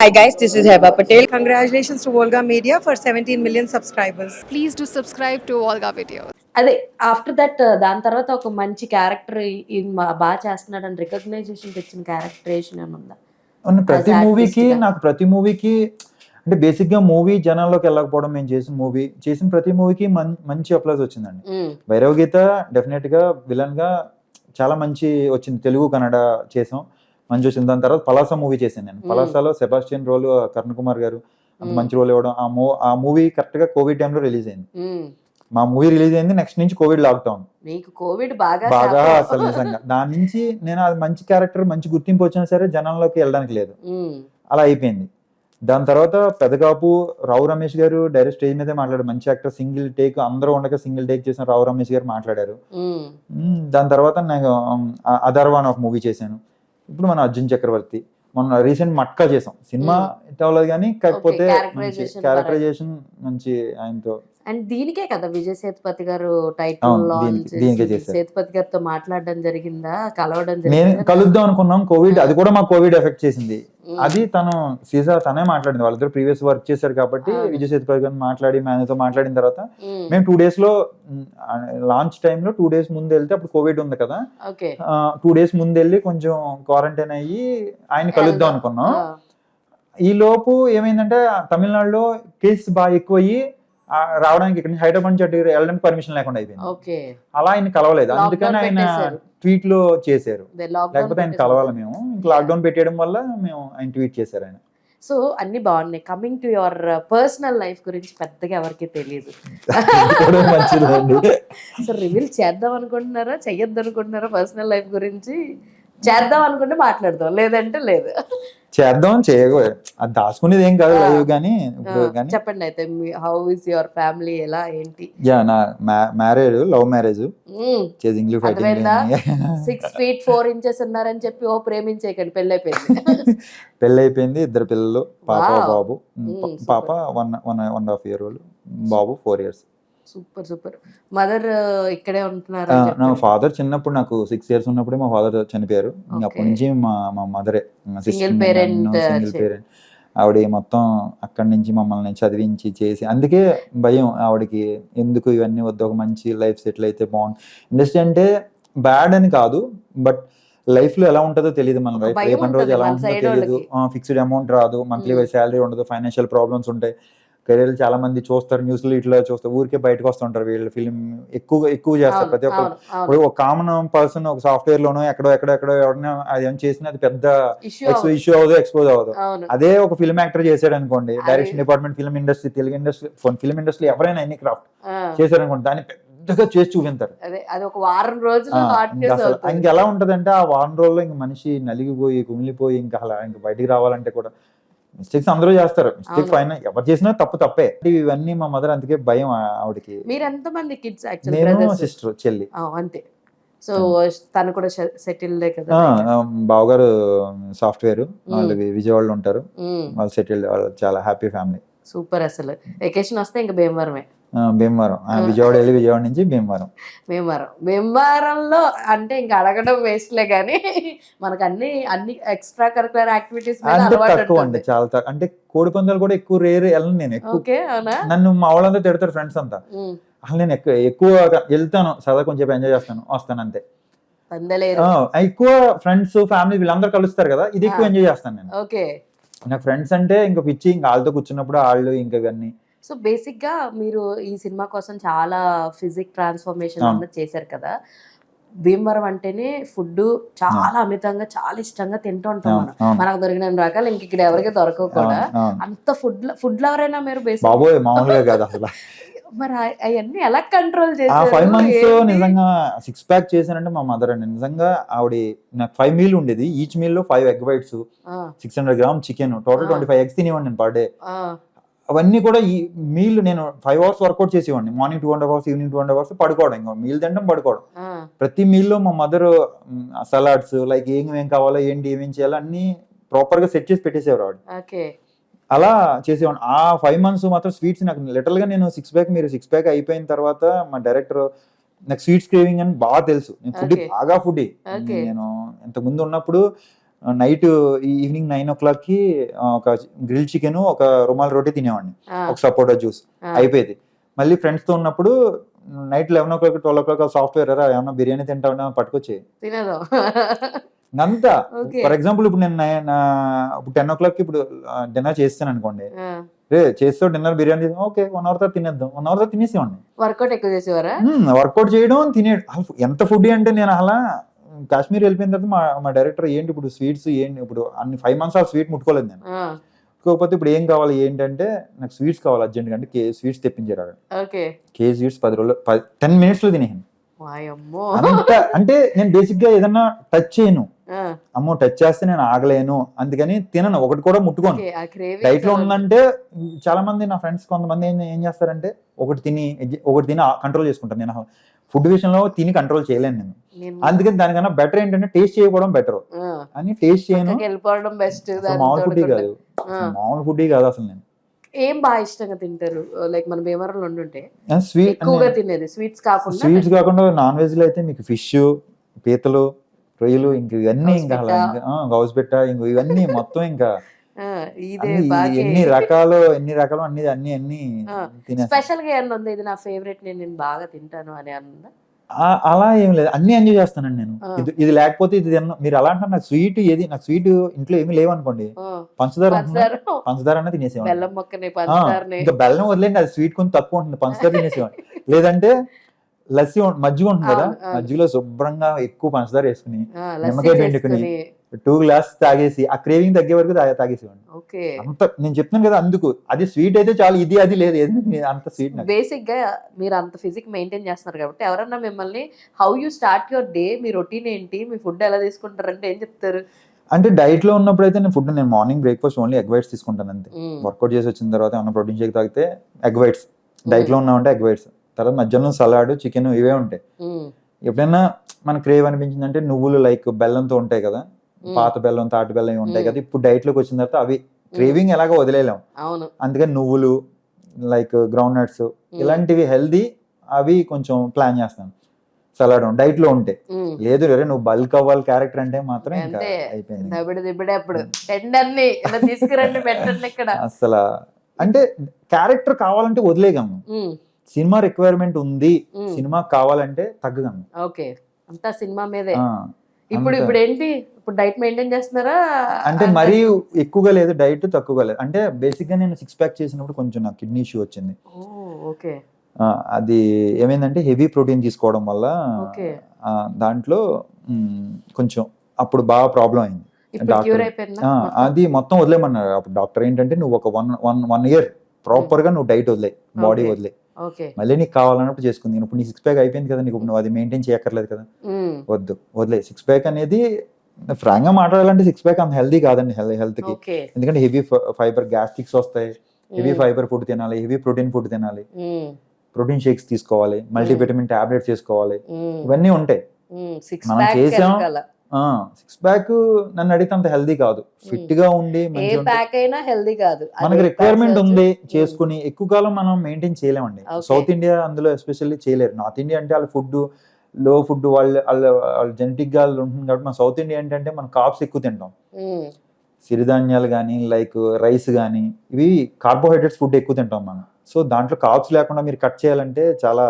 Hi guys, this is Heba Patel. Congratulations to Volga Media for 17 million subscribers. Please do subscribe to Volga Videos. అదే after that దాని తర్వాత ఒక మంచి character బాగా చేస్తున్నాడని recognition తెచ్చిన క్యారెక్టరేషన్ అని ఉందా? అవును, ప్రతి As artist మూవీకి గా. నాకు ప్రతి మూవీకి అంటే బేసిక్గా మూవీ జనాల్లోకి వెళ్ళకపోవడం, మేము చేసిన ప్రతి మూవీకి మంచి అప్లాజ్ వచ్చిందండి. భైరవ గీత డెఫినెట్గా విలన్గా చాలా మంచి వచ్చింది, తెలుగు కన్నడ చేసాం, మంచి వచ్చింది. దాని తర్వాత పలాస మూవీ చేశాను నేను. పలాసలో సెబాస్టియన్ రోల్ కరుణ్ కుమార్ గారు అంత మంచి రోల్ ఇవ్వడం, ఆ మూవీ కరెక్ట్గా కోవిడ్ టైంలో రిలీజ్ అయింది. మా మూవీ రిలీజ్ అయింది, నెక్స్ట్ నుంచి కోవిడ్ లాక్డౌన్. మీకు కోవిడ్ బాగా అసలు నిజంగా దాని నుంచి నేను అది మంచి క్యారెక్టర్, మంచి గుర్తింపు వచ్చినా సరే జనంలోకి వెళ్ళడానికి లేదు, అలా అయిపోయింది. దాని తర్వాత పెదకాపు రావు రమేష్ గారు డైరెక్ట్ స్టేజ్ మీదే మాట్లాడారు, మంచి యాక్టర్, సింగిల్ టేక్, అందరూ ఉండక సింగిల్ టేక్ చేసిన రావు రమేష్ గారు మాట్లాడారు. దాని తర్వాత నేను అదర్వాన్ ఒక మూవీ చేశాను. ఇప్పుడు మన అర్జున్ చక్రవర్తి, మొన్న రీసెంట్ మట్కా చేసాం. సినిమా హిట్ అవ్వలేదు కానీ కాకపోతే క్యారెక్టరైజేషన్ మంచి ఆయనతో. అండ్ దీనికే కదా విజయ్ సేతుపతి గారు టైటిల్ లాంచ్ సేతుపతి గారితో మాట్లాడడం జరిగిందా, కలవడం నేను జరిగిందా? కలుద్దాం అనుకున్నాం, కోవిడ్, అది కూడా మాకు కోవిడ్ ఎఫెక్ట్ చేసింది. అది తనే మాట్లాడింది, వాళ్ళిద్దరు ప్రీవియస్ వర్క్ చేశారు కాబట్టి విజయ్ సేతుపతి గారిని మాట్లాడి మేనేజర్తో మాట్లాడిన తర్వాత మేము 2 days లో లాంచ్ టైంలో 2 days ముందు వెళ్తే అప్పుడు కోవిడ్ ఉంది కదా, 2 days ముందు వెళ్ళి కొంచెం క్వారంటైన్ అయ్యి ఆయన కలుద్దాం అనుకున్నాం. ఈ లోపు ఏమైందంటే తమిళనాడులో కేసెస్ బాగా ఎక్కువ అయ్యి రావడానికి ఇక్కడ నుంచి హైదరాబాద్ నుంచి అటు వెళ్ళడానికి పర్మిషన్ లేకుండా అయిపోయింది. అలా ఆయన కలవలేదు, అందుకని ఆయన ట్వీట్ లో చేశారు, లేకపోతే ఆయన కలవాలి మేము. లాక్డౌన్ పెట్టేయడం వల్ల మేము ఆయన ట్వీట్ చేశారు ఆయన. సో అన్ని బాగున్నాయి. Coming to your personal life గురించి పెద్దగా ఎవరికి తెలియదు. సో రివీల్ చేద్దాం అనుకుంటున్నారా, చెయ్యొద్దు అనుకుంటున్నారా? పర్సనల్ లైఫ్ గురించి చేద్దాం అనుకుంటే మాట్లాడదాం, లేదంటే లేదు. చేద్దాం, చేయకూడదు, అది దాచుకునేది ఏం కాదు లైవ్ కానీ. చెప్పండి అయితే, హౌ ఇస్ యువర్ ఫ్యామిలీ, ఎలా ఏంటి? నా marriage, love marriage, 6 feet 4 inches ఉన్నారని చెప్పి ప్రేమించేయకండి, పెళ్ళైపోయింది. పెళ్ళైపోయింది, 2 పిల్లలు, పాప బాబు. పాప 1.5 year old, బాబు 4 years. Super super. మదర్ ఇక్కడే ఉంటున్నారు? నా ఫాదర్ చిన్నప్పుడు, నాకు 6 years ఉన్నప్పుడే మా ఫాదర్ చనిపోయారు. అప్పటి నుంచి మా మదరే సింగిల్ పేరెంట్. ఆవిడ మొత్తం అక్కడి నుంచి మమ్మల్ని చదివించి చేసి, అందుకే భయం ఆవిడకి, ఎందుకు ఇవన్నీ వద్దు, ఒక మంచి లైఫ్ సెటిల్ అయితే బాగుంది. ఇండస్ట్రీ అంటే బ్యాడ్ అని కాదు, బట్ లైఫ్ లో ఎలా ఉంటుందో తెలియదు, మన లైఫ్ రేపటి రోజు ఎలా ఉంటుందో తెలియదు. ఫిక్స్డ్ అమౌంట్ రాదు, మంత్లీ శాలరీ ఉండదు, ఫైనాన్షియల్ ప్రాబ్లమ్స్ ఉంటాయి. కెరీర్ చాలా మంది చూస్తారు, న్యూస్లో ఇట్లా చూస్తారు, ఊరికే బయటకు వస్తుంటారు, వీళ్ళు ఫిలిం ఎక్కువ చేస్తారు ప్రతి ఒక్కరు. ఇప్పుడు ఒక కామన్ పర్సన్ ఒక సాఫ్ట్వేర్ లోనో ఎక్కడో ఎవరైనా అది ఏం చేసినా అది పెద్ద ఇష్యూ అవ్వదు, ఎక్స్పోజ్ అవ్వదు. అదే ఒక ఫిల్మ్ యాక్టర్ చేశాడు అనుకోండి, direction department, film industry, Telugu industry, film industry ఎవరైనా ఎన్ని క్రాఫ్ట్ చేశారు అనుకోండి, దాన్ని పెద్దగా చేసి చూపించారు. ఇంకెలా ఉంటదంటే ఆ వారం రోజుల్లో ఇంక మనిషి నలిగిపోయి కుమిలిపోయి ఇంకా అలా ఇంకా బయటికి రావాలంటే కూడా మిస్టేక్స్ అందరూ చేస్తారు, మిస్టేక్ పైన ఎవరు చేసినా తప్పే. ఇవన్నీ మా మదర్, అందుకే భయం ఆవిడకి. మీరు ఎంతమంది కిడ్స్? నేను, సిస్టర్, చెల్లి, అంతే. సో తను కూడా సెటిల్డ్ కదా? బావగారు సాఫ్ట్వేర్, వాళ్ళు విజయవాడలో ఉంటారు, వాళ్ళు సెటిల్డ్, వాళ్ళు చాలా హ్యాపీ ఫ్యామిలీ. సూపర్. అసలు వెకేషన్ వస్తే ఇంకా భీమవరమే. భీమవరం, విజయవాడ వెళ్ళి విజయవాడ నుంచి భీమవరంలో అంటే ఇంకా అడగడం వేస్ట్లే కానీ మనకు అన్ని ఎక్స్ట్రా కరికులర్ యాక్టివిటీస్ తక్కువ అండి, చాలా తక్కువ. అంటే కోడి పందాలు కూడా ఎక్కువ రేర్ వెళ్ళను నేను. నన్ను మా వాళ్ళంతా తిడతారు ఫ్రెండ్స్ అంతా, అసలు నేను ఎక్కువ వెళ్తాను, సరదా కొంచెం ఎంజాయ్ చేస్తాను, వస్తాను అంతే. ఎక్కువ ఫ్రెండ్స్ ఫ్యామిలీ వీళ్ళందరూ కలుస్తారు కదా, ఇది ఎక్కువ ఎంజాయ్ చేస్తాను నేను. నాకు ఫ్రెండ్స్ అంటే ఇంకా పిచ్చి, ఇంకా వాళ్ళతో కూర్చున్నప్పుడు వాళ్ళు ఇంకా ఇవన్నీ. సో బేసిక్ గా మీరు ఈ సినిమా కోసం చాలా ఫిజిక్ ట్రాన్స్ఫర్మేషన్ అన్నది చేశారు కదా. భీమవరం అంటేనే ఫుడ్ చాలా అమితంగా, చాలా ఇష్టంగా తింటూ ఉంటాం మనం. మనకు దొరికిన రకాలు ఇంక ఇక్కడ ఎవరికి దొరకవు కూడా. అంత ఫుడ్ లవరేనా మీరు? మరి అవన్నీ ఎలా కంట్రోల్ చేశారు? 5 months నిజంగా 6 pack చేశానంటే మా మదర్ అండి. నిజంగా ఆవిడ నాకు 5 meal ఉండేది, ఈచ్ మీల్ లో 5 egg whites, 600 grams chicken, total 25 eggs తినేవాడిని నేను పర్ డే. అవన్నీ కూడా ఈ మీల్ నేను 5 hours వర్కౌట్ చేసేవాడిని, మార్నింగ్ 2.5 hours, ఈవినింగ్ 2.5 hours పడుకోవడం, ఇంకా మీల్ తినడం పడుకోవడం. ప్రతి మీల్లో మా మదర్ సలాడ్స్ లైక్ ఏం కావాలో ఏంటి ఏమేం చేయాలో అన్ని ప్రాపర్ గా సెట్ చేసి పెట్టేసేవారు ఆవిడ. అలా చేసేవాడిని. ఆ 5 months మాత్రం స్వీట్స్ నాకు లిటరల్ గా, నేను 6 pack అయిపోయిన తర్వాత మా డైరెక్టర్ నాకు స్వీట్స్ క్రేవింగ్ అని బాగా తెలుసు, నేను బాగా ఫుడ్. నేను ఇంతకు ముందు ఉన్నప్పుడు నైట్ ఈవినింగ్ 9 o'clock ఒక గ్రిల్ చికెన్, ఒక రుమాల్ రోటీ తినేవాడిని, ఒక సపోటా జ్యూస్ అయిపోయేది. మళ్ళీ ఫ్రెండ్స్ తో ఉన్నప్పుడు నైట్ 11 o'clock 12 o'clock సాఫ్ట్వేర్ ఏమన్నా బిర్యానీ తింటామన్నా పట్టుకొచ్చి తినదు అంతా. Okay. ఫర్ ఎగ్జాంపుల్ ఇప్పుడు నేను ఇప్పుడు 10 o'clock ఇప్పుడు డిన్నర్ చేస్తాను అనుకోండి, రే చేస్తావు డిన్నర్ బిర్యానీ, ఓకే 1 hour తర్వాత తినేద్దాం, 1 hour తర్వాత తినేసేవాడిని. వర్కౌట్ ఎక్కువ చేసేవారా? వర్కౌట్ చేయడం తినేయడం. ఎంత ఫుడ్ అంటే నేను అలా కాశ్మీర్ వెళ్ళిపోయిన తర్వాత మా డైరెక్టర్ ఏంటి ఇప్పుడు స్వీట్స్ ఏంటి, ఇప్పుడు అన్ని 5 months ఆ స్వీట్ ముట్టుకోలేదు నేను. కాకపోతే ఇప్పుడు ఏం కావాలి ఏంటంటే నాకు స్వీట్స్ కావాలి అర్జెంట్గా అంటే స్వీట్స్ తెప్పించారు. ఓకే, కేజీ స్వీట్స్ 10 minutes లో తినేసాను. వాయమ్మో. అంత అంటే నేను బేసిక్ గా ఏదన్నా టచ్ చేయను, అమ్మో టచ్ చేస్తే నేను ఆగలేను, అందుకని తినను, ఒకటి కూడా ముట్టుకోను. డైట్ లో ఉందంటే చాలా మంది నా ఫ్రెండ్స్ కొంతమంది ఏం చేస్తారంటే ఒకటి తిని కంట్రోల్ చేసుకుంటాను. నేను ఫుడ్ విషయంలో తిని కంట్రోల్ చేయలేను నేను, అందుకని దానికన్నా బెటర్ ఏంటంటే టేస్ట్ చేయకపోవడం బెటర్ అని టేస్ట్ చేయను. వెళ్ళిపోవడం బెస్ట్. మామూలు ఫుడ్ కాదు, మామూలు ఫుడ్ కాదు అసలు. నేను ఏం బాగా ఇష్టంగా తింటారు? లైక్ మన భీమవరంలో ఉండుంటే స్వీట్ ఎక్కువగా తినేది స్వీట్స్ కాకుండా నాన్ వెజ్ లో అయితే మీకు ఫిష్, పీతలు, రొయ్యలు, ఇంక ఇవన్నీ ఇంకా గౌస్ బెట్ట, ఇంక ఇవన్నీ మొత్తం ఇంకా ఎన్ని రకాలు అన్ని స్పెషల్ గా ఏమన్నా ఉంది ఇది నా ఫేవరెట్ నేను బాగా తింటాను అని అన్నా? అలా ఏం లేదు, అన్ని ఎంజాయ్ చేస్తానండి నేను. ఇది లేకపోతే ఇది మీరు అలా అంటారు. నాకు స్వీట్ స్వీట్ ఇంట్లో ఏమి లేవనుకోండి, పంచదార అన్న తినేసేవాడిని. బెల్లం మొక్కని పంచదారని, ఇంకా బెల్లం వదిలేండి, అది స్వీట్ కొంచెం తక్కువ ఉంటుంది, పంచదార తినేసేవాడిని. లేదంటే లస్సీ మజ్జిగ ఉంటుంది కదా, మజ్జిగలో శుభ్రంగా ఎక్కువ పంచదార వేసుకుని నిమ్మకాయ పిండుకుని 2 glasses తాగేసి ఆ క్రేవింగ్ తగ్గే వరకు తాగేసేవాడిని. అంత నేను చెప్తున్నాను కదా, అందుకు అది స్వీట్ అయితే చాలు, అది లేదు అంత స్వీట్. బేసిక్ గా మీరు అంత ఫిజిక్ మెయింటైన్ చేస్తున్నారు కాబట్టి ఎవరన్నా మిమ్మల్ని how you start your day, me routine ఏంటి, మీ ఫుడ్ ఎలా తీసుకుంటారంటే ఏం చెప్తారు? అంటే డైట్ లో ఉన్నప్పుడు అయితే నేను morning breakfast only egg whites తీసుకుంటాను అంతే. వర్కౌట్ చేసి వచ్చిన తర్వాత ఏమన్నా ప్రోటీన్ షేక్ తాగితే ఎగ్ వైట్స్, డైట్ లో ఉన్నామంటే ఎగ్ వైట్స్, తర్వాత మధ్యాహ్నం సలాడ్, చికెన్ ఇవే ఉంటాయి. ఎప్పుడైనా మన క్రేవ్ అనిపించిందంటే నువ్వులు లైక్ బెల్లంతో ఉంటాయి కదా, పాత బెల్లం, తాటి బెల్లం ఇవి ఉంటాయి కదా, ఇప్పుడు డైట్ లోకి వచ్చిన తర్వాత అవి క్రేవింగ్ ఎలాగో వదిలేలేం, అందుకని నువ్వులు లైక్ గ్రౌండ్ నట్స్ ఇలాంటివి హెల్దీ అవి కొంచెం ప్లాన్ చేస్తాను సలాడ్ డైట్ లో ఉంటే. లేదు రే నువ్వు బల్క్ అవ్వాలి క్యారెక్టర్ అంటే మాత్రం ఇంకా అయిపోయింది. అసలు అంటే క్యారెక్టర్ కావాలంటే వదిలేయగలను, సినిమా రిక్వైర్మెంట్ ఉంది, సినిమా కావాలంటే తగ్గగలను. ఓకే, అంతా సినిమా మీదే. ఇప్పుడు ఏంటి, ఇప్పుడు డైట్ మెయింటైన్ చేస్తున్నారా? అంటే మరీ ఎక్కువగా లేదు, డైట్ తక్కువగా లేదు. అంటే బేసిక్ గా నేను 6 pack చేసినప్పుడు కొంచెం నాకు కిడ్నీ ఇష్యూ వచ్చింది. ఓకే, అది ఏమైందంటే హెవీ ప్రోటీన్ తీసుకోవడం వల్ల దాంట్లో కొంచెం అప్పుడు బాగా ప్రాబ్లం అయింది. అది మొత్తం వదిలేమన్నారు అప్పుడు డాక్టర్. ఏంటంటే నువ్వు ఒక 1 year ప్రాపర్ గా నువ్వు డైట్ వదిలే, బాడీ వదిలే, మళ్ళీ నీకు కావాలన్నప్పుడు చేసుకుంది. ఇప్పుడు నీ 6 pack అయిపోయింది కదా, నీకు నువ్వు అది మెయింటైన్ చేయక్కర్లేదు కదా, వదిలే. 6 pack అనేది ఫ్రాంక్ గా మాట్లాడాలంటే 6 pack అంత హెల్దీ కాదండి హెల్త్ కి. ఎందుకంటే హెవీ ఫైబర్ గ్యాస్ట్రిక్స్ వస్తాయి, హెవీ ఫైబర్ ఫుడ్ తినాలి, హెవీ ప్రోటీన్ ఫుడ్ తినాలి, ప్రోటీన్ షేక్స్ తీసుకోవాలి, మల్టీవిటమిన్ టాబ్లెట్స్ తీసుకోవాలి, ఇవన్నీ ఉంటాయి. మనం చేసాం 6 pack నన్ను అడిగితే అంత హెల్దీ కాదు. ఫిట్ గా ఉండి మనకి రిక్వైర్మెంట్ ఉంది చేసుకుని ఎక్కువ కాలం మనం మెయింటైన్ చేయలేమండి. సౌత్ ఇండియా అందులో ఎస్పెషల్లీ చేయలేరు. నార్త్ ఇండియా అంటే వాళ్ళ ఫుడ్ లో ఫుడ్ వాళ్ళ జెనెటిక్ గా ఉంటుంది కాబట్టి, మన సౌత్ ఇండియా ఏంటంటే మనం కార్బ్స్ ఎక్కువ తింటాం, సిరిధాన్యాలు కానీ లైక్ రైస్ కానీ ఇవి కార్బోహైడ్రేట్స్ ఫుడ్ ఎక్కువ తింటాం మనం. సో దాంట్లో కార్బ్స్ లేకుండా మీరు కట్ చేయాలంటే చాలా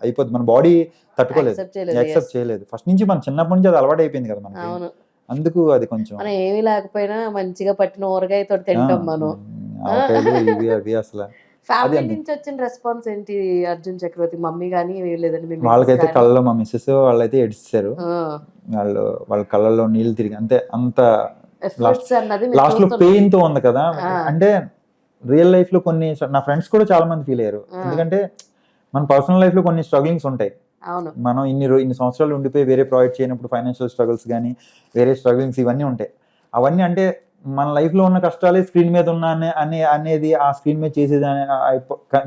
అయిపోద్ది, మన బాడీ తట్టుకోలేదు, యాక్సెప్ట్ చేయలేదు. ఫస్ట్ నుంచి మన చిన్నప్పటి నుంచి అది అలవాటు అయిపోయింది కదా మనకి, అందుకు అది కొంచెం ఏమి లేకపోయినా మంచిగా పట్టిన ఊరగాయతో తింటాం మనం. ఇవి అవి అసలు ఫ్యామిలీ నుంచి వచ్చిన రెస్పాన్స్ ఏంటి అర్జున్ చక్రవర్తి? మమ్మీ కానీ లేదంటే వాళ్ళకైతే కళ్ళలో మా మిస్సెస్ వాళ్ళైతే ఏడ్చారు, వాళ్ళ కళ్ళల్లో నీళ్ళు తిరిగి అంత లాస్ట్ లో పెయిన్ తో ఉంది కదా. అంటే రియల్ లైఫ్ లో కొన్ని నా ఫ్రెండ్స్ కూడా చాలా మంది ఫీల్ అయ్యారు. ఎందుకంటే మన పర్సనల్ లైఫ్ లో కొన్ని స్ట్రగ్లింగ్స్ ఉంటాయి. మనం ఇన్ని సంవత్సరాలు ఉండిపోయి వేరే ప్రొవైడ్ చేయనప్పుడు ఫైనాన్షియల్ స్ట్రగుల్స్ కానీ వేరే స్ట్రగ్లింగ్స్ ఇవన్నీ ఉంటాయి. అవన్నీ అంటే మన లైఫ్ లో ఉన్న కష్టాలే స్క్రీన్ మీద ఉన్న అనేది ఆ స్క్రీన్ మీద చేసేది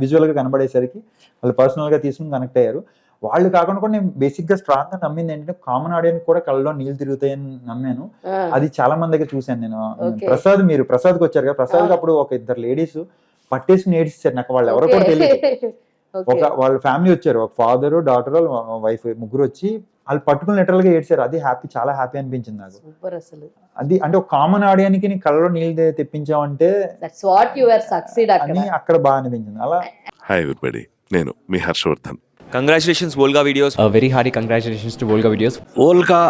విజువల్ గా కనబడేసరికి వాళ్ళు పర్సనల్ గా తీసుకుని కనెక్ట్ అయ్యారు. వాళ్ళు కాకుండా కూడా నేను బేసిక్ గా స్ట్రాంగ్ గా నమ్మింది ఏంటంటే కామన్ ఆడియన్స్ కూడా కళ్ళలో నీళ్ళు తిరుగుతాయని నమ్మాను. అది చాలా మంది దగ్గర చూశాను నేను. ప్రసాద్కి వచ్చారు కదా, ప్రసాద్ అప్పుడు ఒక 2 లేడీస్ పట్టేసి ఏడిస్తారు నాకు, వాళ్ళు ఎవరో కూడా తెలియదు. వాళ్ళ ఫ్యామిలీ వచ్చారు, ఒక ఫాదర్, డాటర్, వైఫ్, ముగ్గురు వచ్చి వాళ్ళు పట్టుకుని లిటరల్ గా ఏడ్చారు. అది హ్యాపీ, చాలా హ్యాపీ అనిపించింది నాకు. సూపర్ అసలు. అది అంటే ఒక కామన్ ఆడియన్కి నీ కళ్ళలో నీళ్ళు తెప్పించావంటే that's what you are succeed అక్కడ. అని అక్కడ బాగా అనిపించింది. అలా హాయ్ ఎవ్రీబడి, నేను మీ Harshavardhan. Congratulations Volga videos. Very hearty congratulations to Volga videos. Volga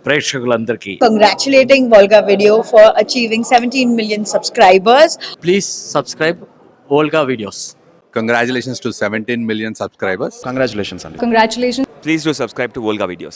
ప్రేక్షకులందరికీ Congratulating Volga Video for achieving 17 million subscribers. Please subscribe Volga videos. Congratulations to 17 million subscribers. Congratulations అండి. Congratulations. Please do subscribe to Volga videos.